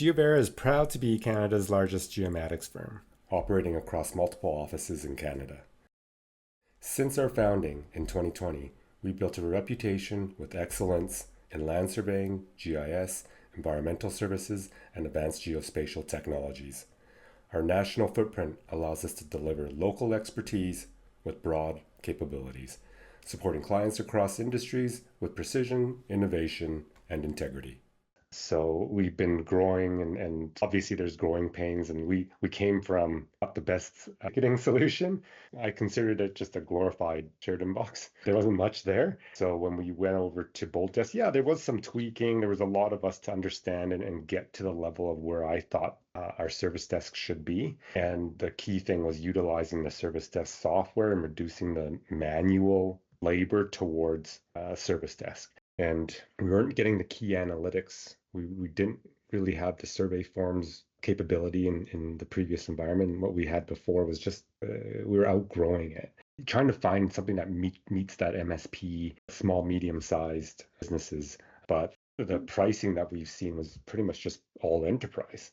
Geoverra is proud to be Canada's largest geomatics firm, operating across multiple offices in Canada. Since our founding in 2020, we built a reputation with excellence in land surveying, GIS, environmental services, and advanced geospatial technologies. Our national footprint allows us to deliver local expertise with broad capabilities, supporting clients across industries with precision, innovation, and integrity. So we've been growing, and obviously there's growing pains, and we came from not the best ticketing solution. I considered it just a glorified shared inbox. There wasn't much there. So when we went over to BoldDesk, yeah, there was some tweaking. There was a lot of us to understand and get to the level of where I thought our service desk should be. And the key thing was utilizing the service desk software and reducing the manual labor towards service desk. And we weren't getting the key analytics. We didn't really have the survey forms capability in the previous environment. What we had before was just, we were outgrowing it. Trying to find something that meets that MSP, small, medium-sized businesses. But the pricing that we've seen was pretty much just all enterprise.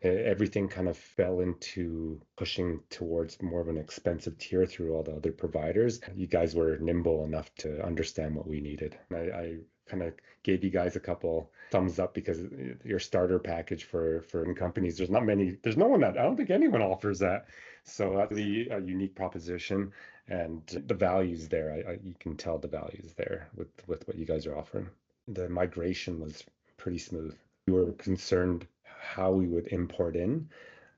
Everything kind of fell into pushing towards more of an expensive tier through all the other providers. You guys were nimble enough to understand what we needed. I kind of gave you guys a couple thumbs up because your starter package for companies, there's no one that, I don't think anyone offers that. So that's really a unique proposition, and the value's there. You can tell the value's there with what you guys are offering. The migration was pretty smooth. We were concerned how we would import in.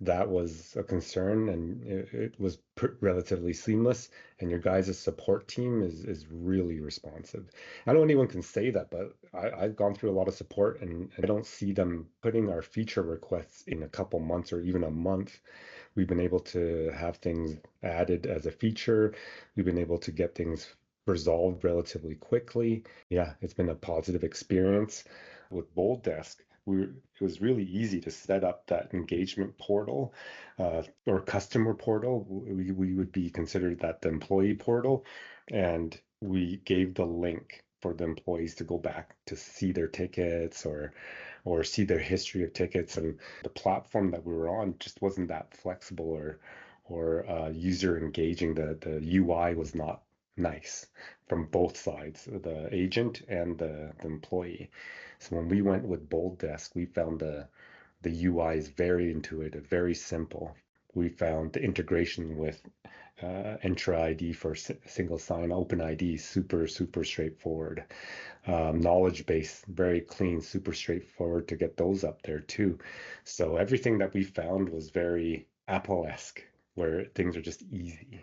That was a concern, and it was relatively seamless. And your guys' support team is really responsive. I don't know anyone can say that, but I've gone through a lot of support, and I don't see them putting our feature requests in a couple months or even a month. We've been able to have things added as a feature. We've been able to get things resolved relatively quickly. Yeah, it's been a positive experience. With BoldDesk, it was really easy to set up that engagement portal or customer portal. We would be considered that the employee portal, and we gave the link for the employees to go back to see their tickets or see their history of tickets. And the platform that we were on just wasn't that flexible or user engaging. The UI was not nice from both sides, the agent and the employee. So when we went with BoldDesk, we found the UI is very intuitive, very simple. We found the integration with Entra ID for single sign, Open ID, super straightforward. Knowledge base, very clean, super straightforward to get those up there too. So everything that we found was very Apple-esque, where things are just easy.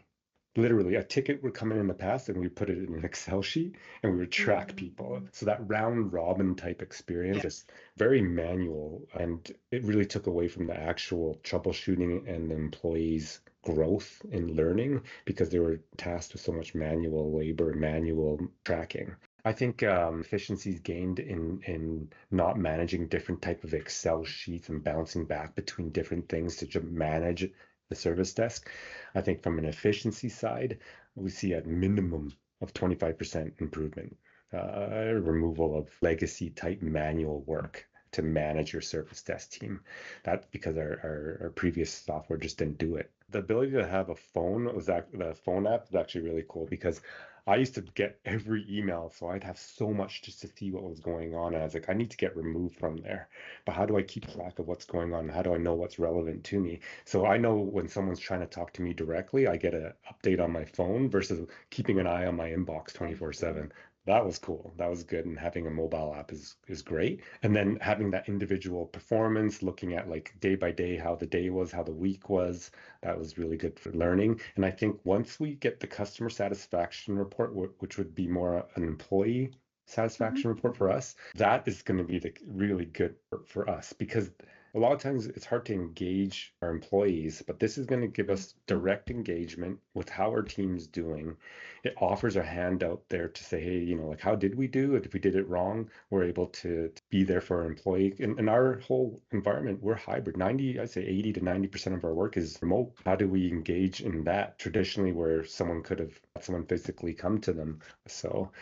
Literally, a ticket would come in the past, and we put it in an Excel sheet, and we would track people. So that round robin type experience is very manual, and it really took away from the actual troubleshooting and the employees' growth in learning because they were tasked with so much manual labor, manual tracking. I think efficiencies gained in not managing different type of Excel sheets and bouncing back between different things to manage the service desk. I think from an efficiency side, we see a minimum of 25% improvement, removal of legacy type manual work to manage your service desk team. That's because our previous software just didn't do it. The ability to have a phone the phone app is actually really cool because I used to get every email, so I'd have so much just to see what was going on. And I was like, I need to get removed from there. But how do I keep track of what's going on? How do I know what's relevant to me? So I know when someone's trying to talk to me directly, I get an update on my phone versus keeping an eye on my inbox 24/7. That was cool. That was good. And having a mobile app is great. And then having that individual performance, looking at like day by day, how the day was, how the week was, that was really good for learning. And I think once we get the customer satisfaction report, which would be more an employee satisfaction report for us, that is going to be really good for us because a lot of times it's hard to engage our employees, but this is going to give us direct engagement with how our team's doing. It offers a hand out there to say, hey, like how did we do it? If we did it wrong, we're able to be there for our employee. In our whole environment, we're hybrid. I'd say 80 to 90% of our work is remote. How do we engage in that traditionally where someone could have someone physically come to them? So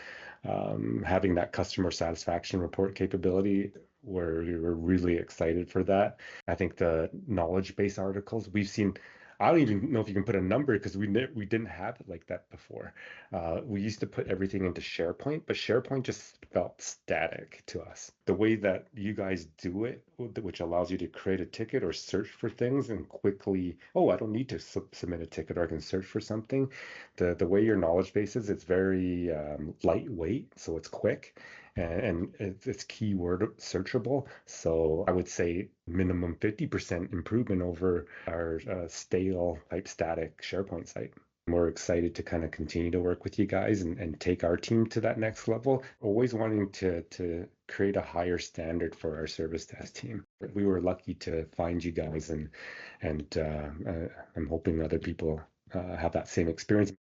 having that customer satisfaction report capability we were really excited for that. I think the knowledge base articles we've seen. I don't even know if you can put a number because we didn't have it like that before. We used to put everything into SharePoint, but SharePoint just felt static to us. The way that you guys do it, which allows you to create a ticket or search for things and quickly, oh, I don't need to submit a ticket or I can search for something. The way your knowledge base is, it's very lightweight, so it's quick and it's keyword searchable. So I would say minimum 50% improvement over our stale type static SharePoint site. We're excited to kind of continue to work with you guys and take our team to that next level. Always wanting to create a higher standard for our service desk team. We were lucky to find you guys, and I'm hoping other people have that same experience.